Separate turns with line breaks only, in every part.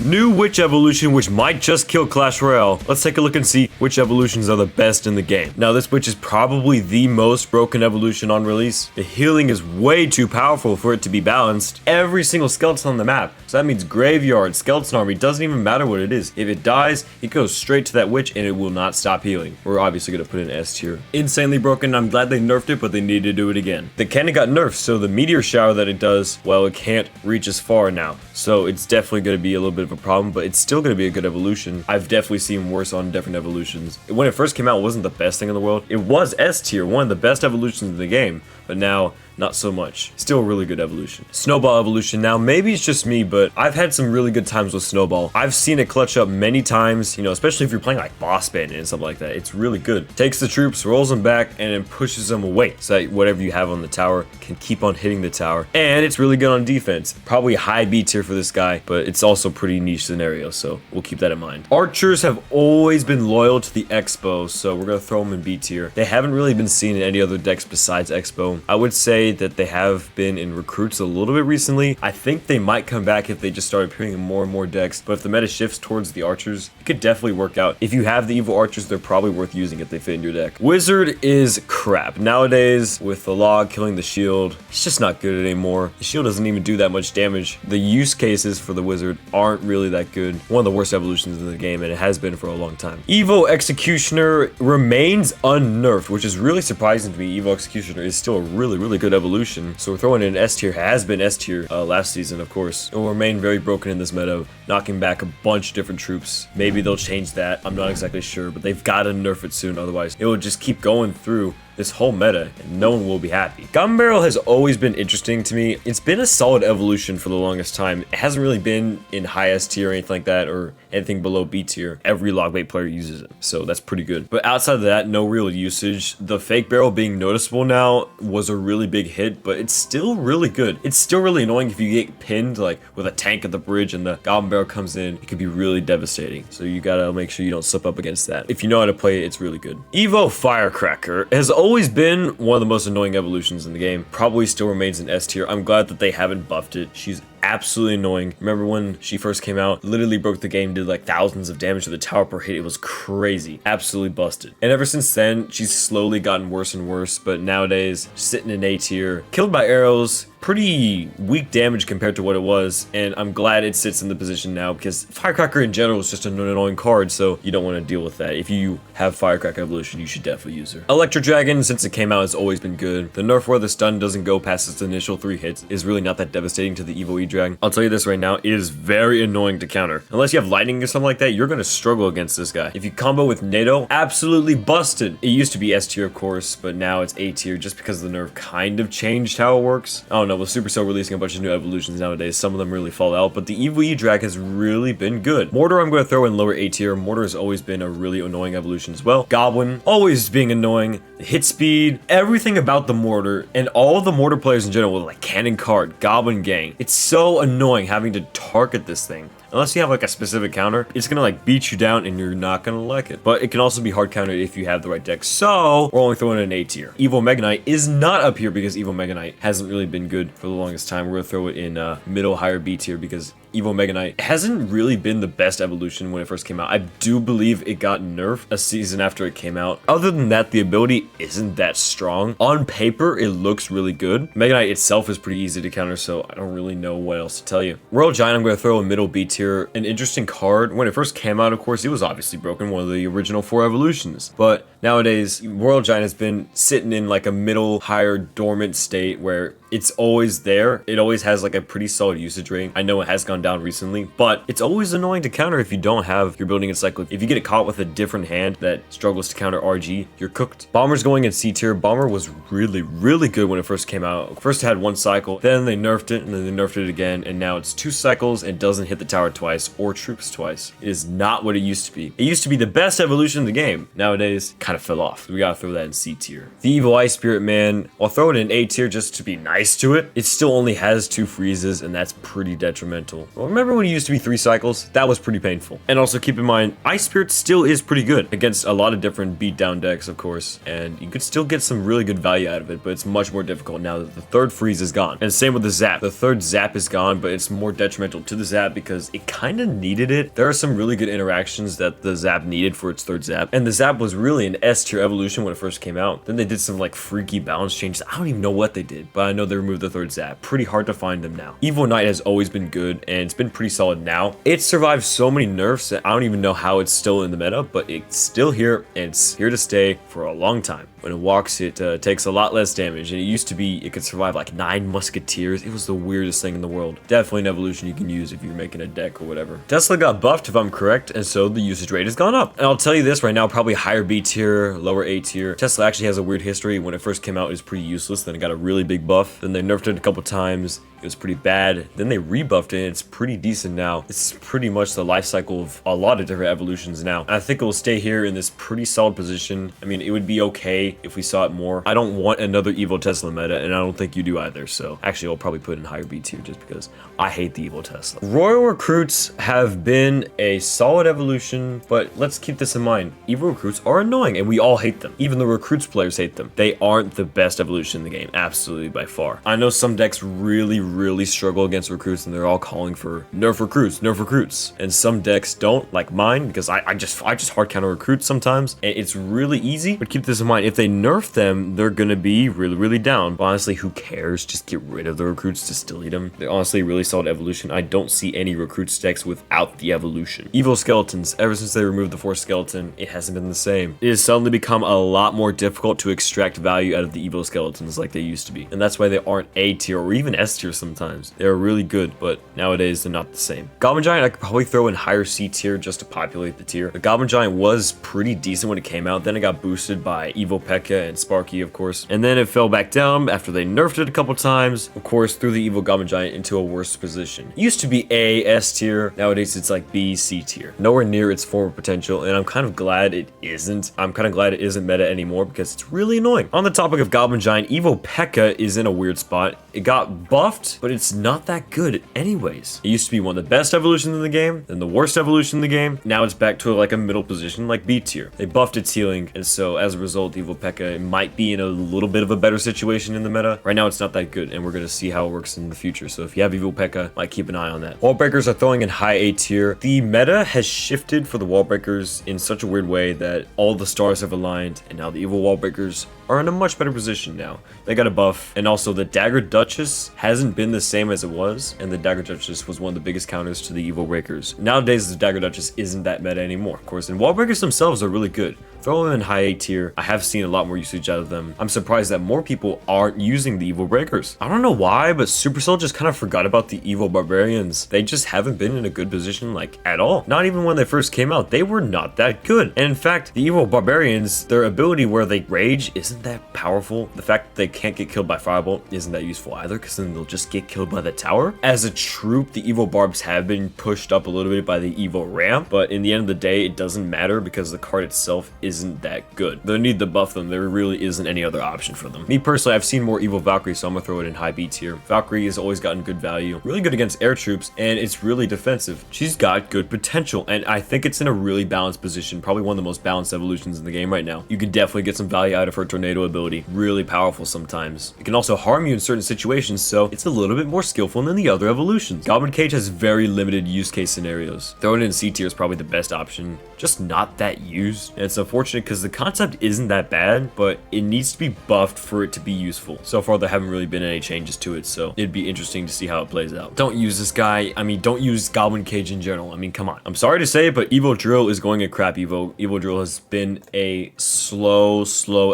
New witch evolution, which might just kill Clash Royale. Let's take a look and see which evolutions are the best in the game. Now, this witch is probably the most broken evolution on release. The healing is way too powerful for it to be balanced. Every single skeleton on the map. So that means graveyard, skeleton army, doesn't even matter what it is. If it dies, it goes straight to that witch and it will not stop healing. We're obviously going to put it in S tier. Insanely broken. I'm glad they nerfed it, but they need to do it again. The cannon got nerfed, so the meteor shower that it does, well, it can't reach as far now. So it's definitely going to be a little bit of a problem, but it's still going to be a good evolution. I've definitely seen worse on different evolutions. When it first came out, it wasn't the best thing in the world. It was S tier, one of the best evolutions in the game, but now not so much. Still a really good evolution. Snowball evolution. Now, maybe it's just me, but I've had some really good times with Snowball. I've seen it clutch up many times, you know, especially if you're playing like boss bandit and stuff like that. It's really good. Takes the troops, rolls them back, and then pushes them away so that whatever you have on the tower can keep on hitting the tower. And it's really good on defense. Probably high B tier for this guy, but it's also pretty niche scenario, so we'll keep that in mind. Archers have always been loyal to the Expo, so we're going to throw them in B tier. They haven't really been seen in any other decks besides Expo. I would say that they have been in recruits a little bit recently. I think they might come back if they just start appearing in more and more decks, but if the meta shifts towards the archers, it could definitely work out. If you have the evil archers, they're probably worth using if they fit in your deck. Wizard is crap. Nowadays, with the log killing the shield, it's just not good anymore. The shield doesn't even do that much damage. The use cases for the wizard aren't really that good. One of the worst evolutions in the game, and it has been for a long time. Evo Executioner remains unnerfed, which is really surprising to me. Evo Executioner is still a really good evolution. So we're throwing it in S tier. Has been S tier last season, of course. It will remain very broken in this meta, knocking back a bunch of different troops. Maybe they'll change that. I'm not exactly sure, but they've got to nerf it soon. Otherwise, it will just keep going through this whole meta and no one will be happy. Goblin Barrel has always been interesting to me. It's been a solid evolution for the longest time. It hasn't really been in high S tier or anything like that, or anything below B tier. Every logbait player uses it, so that's pretty good. But outside of that, no real usage. The fake barrel being noticeable now was a really big hit, but it's still really good. It's still really annoying if you get pinned like with a tank at the bridge and the Goblin Barrel comes in. It could be really devastating. So you gotta make sure you don't slip up against that. If you know how to play it, it's really good. Evo Firecracker has always been one of the most annoying evolutions in the game. Probably still remains in S tier. I'm glad that they haven't buffed it. She's absolutely annoying. Remember when she first came out, literally broke the game, did like thousands of damage to the tower per hit. It was crazy, absolutely busted. And ever since then, she's slowly gotten worse and worse, but nowadays, sitting in A tier, killed by arrows, pretty weak damage compared to what it was, and I'm glad it sits in the position now because Firecracker in general is just an annoying card, so you don't want to deal with that. If you have Firecracker evolution, you should definitely use her. Electro Dragon, since it came out, has always been good. The nerf where the stun doesn't go past its initial 3 hits is really not that devastating to the Evo E-Dragon. I'll tell you this right now, it is very annoying to counter. Unless you have lightning or something like that, you're going to struggle against this guy. If you combo with NATO, absolutely busted. It used to be S tier, of course, but now it's A tier just because the nerf kind of changed how it works. I don't know, with Supercell releasing a bunch of new evolutions nowadays, some of them really fall out, but the Evo E-Drag has really been good. Mortar I'm going to throw in lower A tier. Mortar has always been a really annoying evolution as well. Goblin, always being annoying. The hit speed, everything about the Mortar, and all the Mortar players in general, like Cannon Card, Goblin Gang. It's so annoying having to target this thing. Unless you have like a specific counter, it's gonna like beat you down and you're not gonna like it. But it can also be hard countered if you have the right deck. So we're only throwing it in A tier. Evo Mega Knight is not up here because Evo Mega Knight hasn't really been good for the longest time. We're gonna throw it in middle higher B tier because Evo Mega Knight hasn't really been the best evolution when it first came out. I do believe it got nerfed a season after it came out. Other than that, the ability isn't that strong. On paper, it looks really good. Mega Knight itself is pretty easy to counter, so I don't really know what else to tell you. Royal Giant, I'm going to throw in middle B tier. An interesting card. When it first came out, of course, it was obviously broken, one of the original 4 evolutions. But nowadays, Royal Giant has been sitting in like a middle, higher, dormant state where it's always there. It always has like a pretty solid usage rate. I know it has gone down recently, but it's always annoying to counter if you don't have your building encyclopedia. If you get caught with a different hand that struggles to counter RG, you're cooked. Bomber's going in C tier. Bomber was really good when it first came out. First it had 1 cycle, then they nerfed it, and then they nerfed it again, and now it's 2 cycles and doesn't hit the tower twice or troops twice. It is not what it used to be. It used to be the best evolution in the game. Nowadays, kind of fell off. We gotta throw that in C tier. The Evil Ice Spirit, man, I'll throw it in A tier just to be nice to it. It still only has 2 freezes, and that's pretty detrimental. Well, remember when it used to be 3 cycles? That was pretty painful. And also keep in mind, Ice Spirit still is pretty good against a lot of different beatdown decks, of course, and you could still get some really good value out of it, but it's much more difficult now that the 3rd freeze is gone. And same with the Zap. The 3rd Zap is gone, but it's more detrimental to the Zap because it kind of needed it. There are some really good interactions that the Zap needed for its 3rd Zap, and the Zap was really an S tier evolution when it first came out. Then they did some like freaky balance changes. I don't even know what they did, but I know they removed the 3rd Zap. Pretty hard to find them now. Evil Knight has always been good, and it's been pretty solid now. It survived so many nerfs that I don't even know how it's still in the meta, but it's still here, and it's here to stay for a long time. When it walks, it takes a lot less damage, and it used to be it could survive like 9 Musketeers. It was the weirdest thing in the world. Definitely an evolution you can use if you're making a deck or whatever. Tesla got buffed, if I'm correct, and so the usage rate has gone up. And I'll tell you this right now, probably higher B tier, lower A tier. Tesla actually has a weird history. When it first came out, it was pretty useless. Then it got a really big buff. Then they nerfed it a couple times. It was pretty bad. Then they rebuffed it, and it's pretty decent now. It's pretty much the life cycle of a lot of different evolutions now. I think it will stay here in this pretty solid position. I mean, it would be okay if we saw it more. I don't want another Evil Tesla meta, and I don't think you do either. So actually, I'll probably put it in higher B tier just because I hate the Evil Tesla. Royal Recruits have been a solid evolution, but let's keep this in mind. Evil Recruits are annoying, and we all hate them. Even the Recruits players hate them. They aren't the best evolution in the game, absolutely by far. I know some decks really struggle against Recruits, and they're all calling for nerf Recruits, and some decks don't, like mine, because I just hard counter Recruits sometimes, and it's really easy. But keep this in mind, if they nerf them, they're gonna be really down. But honestly, who cares? Just get rid of the Recruits, just delete them. They're honestly a really solid evolution. I don't see any Recruits decks without the evolution. Evil Skeletons, ever since they removed the 4th skeleton, it hasn't been the same. It has suddenly become a lot more difficult to extract value out of the Evil Skeletons like they used to be, and that's why they aren't A tier or even S tier sometimes. They're really good, but nowadays they're not the same. Goblin Giant, I could probably throw in higher C tier just to populate the tier. The Goblin Giant was pretty decent when it came out. Then it got boosted by Evil Pekka and Sparky, of course. And then it fell back down after they nerfed it a couple times. Of course, threw the Evil Goblin Giant into a worse position. It used to be A, S tier. Nowadays it's like B, C tier. Nowhere near its former potential, and I'm kind of glad it isn't. I'm kind of glad it isn't meta anymore because it's really annoying. On the topic of Goblin Giant, Evil Pekka is in a weird spot. It got buffed, but it's not that good anyways. It used to be one of the best evolutions in the game, then the worst evolution in the game. Now it's back to like a middle position, like B tier. They buffed its healing, and so as a result, Evil Pekka might be in a little bit of a better situation in the meta. Right now, it's not that good, and we're gonna see how it works in the future. So if you have Evil Pekka, might keep an eye on that. Wallbreakers are throwing in high A tier. The meta has shifted for the Wallbreakers in such a weird way that all the stars have aligned, and now the Evil Wallbreakers are in a much better position now. They got a buff, and also the Dagger Duchess hasn't been the same as it was, and the Dagger Duchess was one of the biggest counters to the Evil Breakers. Nowadays, the Dagger Duchess isn't that meta anymore, of course, and Wallbreakers themselves are really good. Throw them in high A tier. I have seen a lot more usage out of them. I'm surprised that more people aren't using the Evil Breakers. I don't know why, but Supercell just kind of forgot about the Evil Barbarians. They just haven't been in a good position, like, at all. Not even when they first came out. They were not that good. And in fact, the Evil Barbarians, their ability where they rage isn't that powerful. The fact that they can't get killed by Firebolt isn't that useful either, because then they'll just get killed by the tower. As a troop, the Evil Barbs have been pushed up a little bit by the Evil Ramp, but in the end of the day, it doesn't matter because the card itself isn't that good. They need to buff them. There really isn't any other option for them. Me personally, I've seen more Evil Valkyrie, so I'm gonna throw it in high B tier. Valkyrie has always gotten good value, really good against air troops, and it's really defensive. She's got good potential, and I think it's in a really balanced position, probably one of the most balanced evolutions in the game right now. You can definitely get some value out of her tornado ability. Really powerful sometimes. It can also harm you in certain situations, so it's a little bit more skillful than the other evolutions. Goblin Cage has very limited use case scenarios. Throwing it in C tier is probably the best option, just not that used. And it's unfortunate because the concept isn't that bad, but it needs to be buffed for it to be useful. So far, there haven't really been any changes to it, so it'd be interesting to see how it plays out. Don't use this guy. I mean, don't use Goblin Cage in general. I mean, come on. I'm sorry to say it, but Evil Drill is going a crap Evo. Evil Drill has been a slow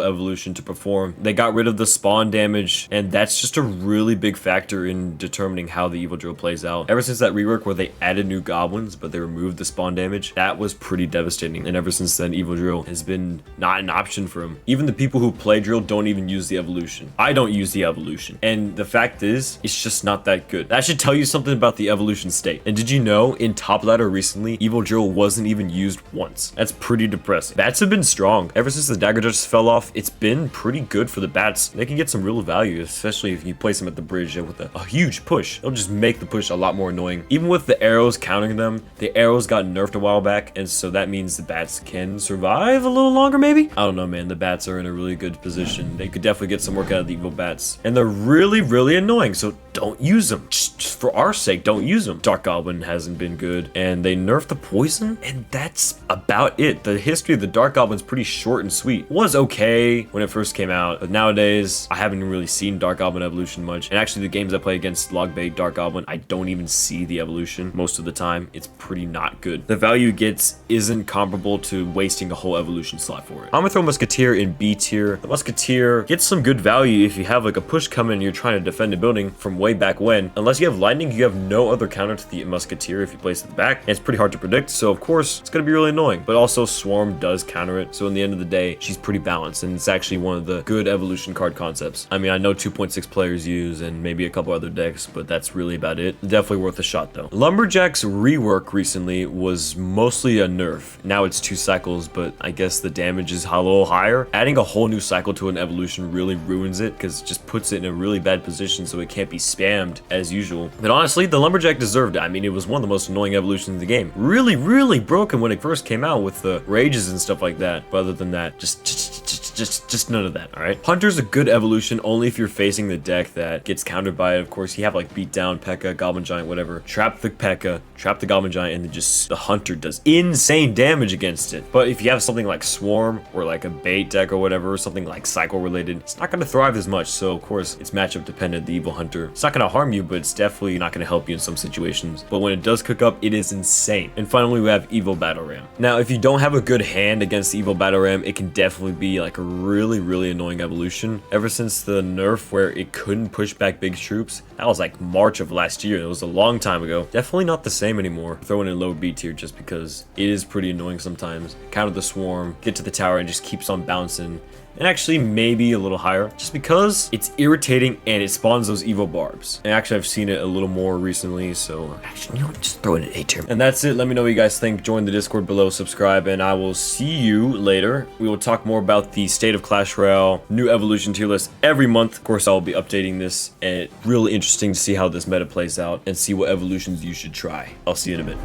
evolution to perform. They got rid of the spawn damage, and that's just a really big factor in determining how the Evil Drill plays out. Ever since that rework where they added new goblins, but they removed the spawn damage, that was pretty devastating. And ever since then, Evil Drill has been not an option for him. Even the people who play Drill don't even use the evolution. I don't use the evolution. And the fact is, it's just not that good. That should tell you something about the evolution state. And did you know, in top ladder recently, Evil Drill wasn't even used once. That's pretty depressing. Bats have been strong. Ever since the dagger just fell off, it's been pretty good for the bats. They can get some real value, especially if you place them at the bridge with a huge push. It'll just make the push a lot more annoying. Even with the arrows countering them, the arrows got nerfed a while back, and so that means the bats can survive a little longer, maybe? I don't know, man. The bats are in a really good position. They could definitely get some work out of the evil bats. And they're really, really annoying, so don't use them. Just for our sake, don't use them. Dark Goblin hasn't been good, and they nerfed the poison, and that's about it. The history of the Dark Goblin's pretty short and sweet. It was okay when it first came out, but nowadays, I haven't really seen Dark Goblin evolution much. And actually, the games I play against Logbait Dark Goblin, I don't even see the evolution most of the time. It's pretty not good. The value it gets isn't comparable to wasting a whole evolution slot for it. I'm gonna throw Musketeer in B tier. The Musketeer gets some good value if you have like a push coming and you're trying to defend a building from way back when. Unless you have lightning, you have no other counter to the Musketeer if you place it at the back. And it's pretty hard to predict, so of course, it's gonna be really annoying. But also, Swarm does counter it, so in the end of the day, she's pretty balanced, and it's actually one of the good evolution card concepts. I mean, I know 2.6 players use, and maybe a couple other decks, but that's really about it. Definitely worth a shot, though. Lumberjack's rework recently was mostly a nerf. Now it's 2 cycles, but I guess the damage is a little higher. Adding a whole new cycle to an evolution really ruins it, because it just puts it in a really bad position so it can't be spammed as usual. But honestly, the Lumberjack deserved it. I mean, it was one of the most annoying evolutions in the game. Really, really broken when it first came out with the rages and stuff like that. But other than that, just none of that, all right? Hunter's a good evolution only if you're facing the deck that gets countered by it. Of course, you have like beat down Pekka, Goblin Giant, whatever. Trap the Pekka, trap the Goblin Giant, and then just the Hunter does insane damage against it. But if you have something like Swarm or like a bait deck or whatever, something like cycle related, it's not gonna thrive as much. So of course, it's matchup dependent, the Evil Hunter. It's not gonna harm you, but it's definitely not gonna help you in some situations. But when it does cook up, it is insane. And finally, we have Evil Battle Ram. Now, if you don't have a good hand against the Evil Battle Ram, it can definitely be like a really, really annoying evolution. Ever since the nerf where it couldn't push back big troops, that was like March of last year. It was a long time ago. Definitely not the same anymore. Throw it in low B tier just because it is pretty annoying sometimes. Counter the Swarm, get to the tower, and just keeps on bouncing. And actually maybe a little higher just because it's irritating and it spawns those evil barbs. And actually I've seen it a little more recently, so actually, you know what, just throw it in A tier. And that's it. Let me know what you guys think. Join the Discord below, subscribe, and I will see you later. We will talk more about the state of Clash Royale, new evolution tier list every month. Of course, I will be updating this, and it's really interesting to see how this meta plays out and see what evolutions you should try. I'll see you in a bit.